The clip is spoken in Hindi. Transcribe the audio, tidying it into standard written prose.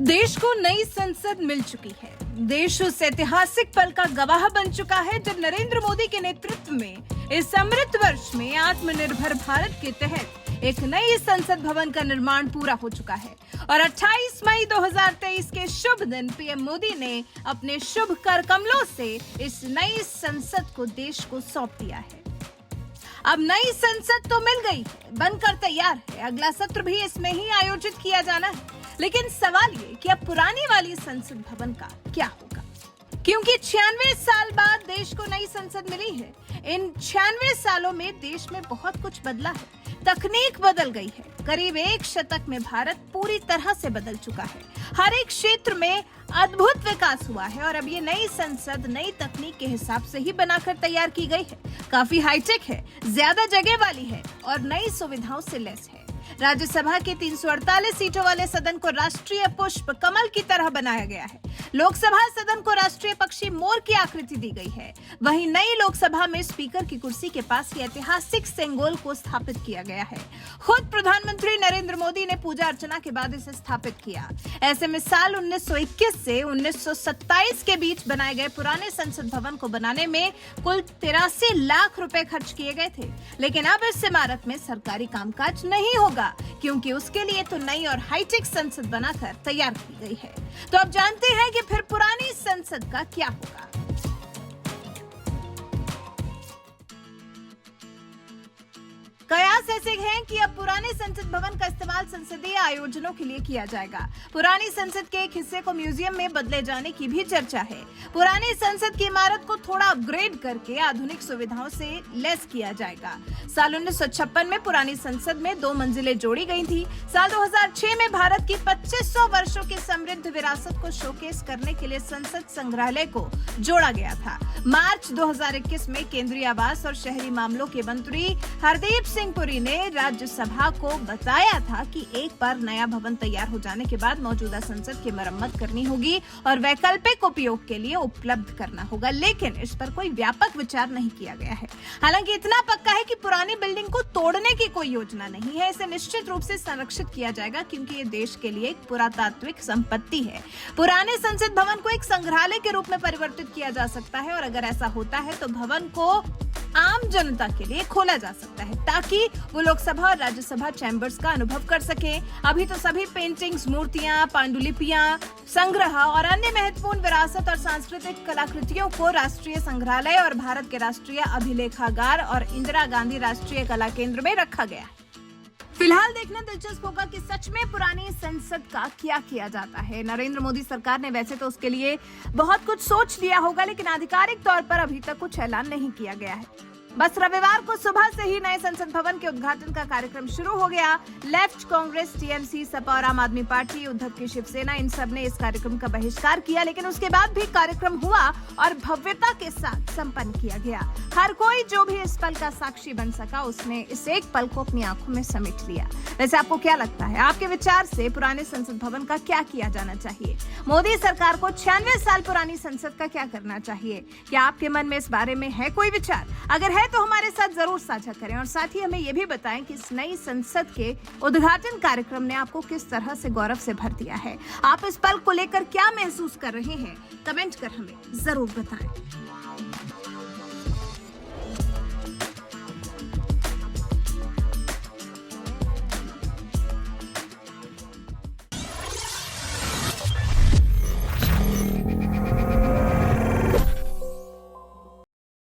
देश को नई संसद मिल चुकी है। देश उस ऐतिहासिक पल का गवाह बन चुका है जब नरेंद्र मोदी के नेतृत्व में इस अमृत वर्ष में आत्मनिर्भर भारत के तहत एक नई संसद भवन का निर्माण पूरा हो चुका है और 28 मई 2023 के शुभ दिन पीएम मोदी ने अपने शुभ कर कमलों से इस नई संसद को देश को सौंप दिया है। अब नई संसद तो मिल गई है, बनकर तैयार है। अगला सत्र भी इसमें ही आयोजित किया जाना है। लेकिन सवाल ये कि अब पुरानी वाली संसद भवन का क्या होगा, क्योंकि 96 साल बाद देश को नई संसद मिली है। इन 96 सालों में देश में बहुत कुछ बदला है। तकनीक बदल गई है। करीब एक शतक में भारत पूरी तरह से बदल चुका है। हर एक क्षेत्र में अद्भुत विकास हुआ है और अब ये नई संसद नई तकनीक के हिसाब से ही बनाकर तैयार की गई है। काफी हाईटेक है, ज्यादा जगह वाली है और नई सुविधाओं से लैस है। राज्यसभा के 348 सीटों वाले सदन को राष्ट्रीय पुष्प कमल की तरह बनाया गया है। लोकसभा सदन को राष्ट्रीय पक्षी मोर की आकृति दी गई है। वहीं नई लोकसभा में स्पीकर की कुर्सी के पास ये ऐतिहासिक सेंगोल को स्थापित किया गया है। खुद प्रधानमंत्री नरेंद्र मोदी ने पूजा अर्चना के बाद इसे स्थापित किया। ऐसे में साल 1921 से 1927 के बीच बनाए गए पुराने संसद भवन को बनाने में कुल 83 लाख रुपए खर्च किए गए थे। लेकिन अब इस इमारत में सरकारी कामकाज नहीं होगा, क्योंकि उसके लिए तो नई और हाईटेक संसद बनाकर तैयार की गई है। तो अब जानते हैं कि फिर पुरानी संसद का क्या होगा। कयास ऐसे हैं कि अब पुराने संसद भवन का इस्तेमाल संसदीय आयोजनों के लिए किया जाएगा। पुरानी संसद के एक हिस्से को म्यूजियम में बदले जाने की भी चर्चा है। पुरानी संसद की इमारत को थोड़ा अपग्रेड करके आधुनिक सुविधाओं से लैस किया जाएगा। साल 1956 में पुरानी संसद में 2 मंजिलें जोड़ी गई थी। साल 2006 में भारत की 2500 वर्षों की समृद्ध विरासत को शोकेस करने के लिए संसद संग्रहालय को जोड़ा गया था। मार्च 2021 में केंद्रीय आवास और शहरी मामलों के मंत्री हरदीप सिंह पुरी ने राज्यसभा को बताया था कि एक बार नया भवन तैयार हो जाने के बाद मौजूदा संसद की मरम्मत करनी होगी और वैकल्पिक उपयोग के लिए उपलब्ध करना होगा। लेकिन इस पर कोई व्यापक विचार नहीं किया गया है। हालांकि इतना पक्का है कि पुरानी बिल्डिंग को तोड़ने की कोई योजना नहीं है। इसे निश्चित रूप से संरक्षित किया जाएगा, क्योंकि ये देश के लिए एक पुरातात्विक संपत्ति है। पुराने संसद भवन को एक संग्रहालय के रूप में परिवर्तित किया जा सकता है और अगर ऐसा होता है तो भवन को आम जनता के लिए खोला जा सकता है, ताकि वो लोकसभा और राज्यसभा चैम्बर्स का अनुभव कर सकें। अभी तो सभी पेंटिंग्स, मूर्तियां, पांडुलिपियां, संग्रह और अन्य महत्वपूर्ण विरासत और सांस्कृतिक कलाकृतियों को राष्ट्रीय संग्रहालय और भारत के राष्ट्रीय अभिलेखागार और इंदिरा गांधी राष्ट्रीय कला केंद्र में रखा गया है। फिलहाल देखना दिलचस्प होगा कि सच में पुरानी संसद का क्या किया जाता है। नरेंद्र मोदी सरकार ने वैसे तो उसके लिए बहुत कुछ सोच लिया होगा, लेकिन आधिकारिक तौर पर अभी तक कुछ ऐलान नहीं किया गया है। बस रविवार को सुबह से ही नए संसद भवन के उद्घाटन का कार्यक्रम शुरू हो गया। लेफ्ट, कांग्रेस, टीएमसी, सपा और आम आदमी पार्टी, उद्धव की शिवसेना, इन सब ने इस कार्यक्रम का बहिष्कार किया, लेकिन उसके बाद भी कार्यक्रम हुआ और भव्यता के साथ संपन्न किया गया। हर कोई जो भी इस पल का साक्षी बन सका, उसने इस एक पल को अपनी आंखों में समेट लिया। वैसे आपको क्या लगता है? आपके विचार से पुराने संसद भवन का क्या किया जाना चाहिए? मोदी सरकार को 96 साल पुरानी संसद का क्या करना चाहिए? क्या आपके मन में इस बारे में है कोई विचार? अगर है तो हमारे साथ जरूर साझा करें और साथ ही हमें यह भी बताएं कि इस नई संसद के उद्घाटन कार्यक्रम ने आपको किस तरह से गौरव से भर दिया है। आप इस पल को लेकर क्या महसूस कर रहे हैं? कमेंट कर हमें जरूर बताएं।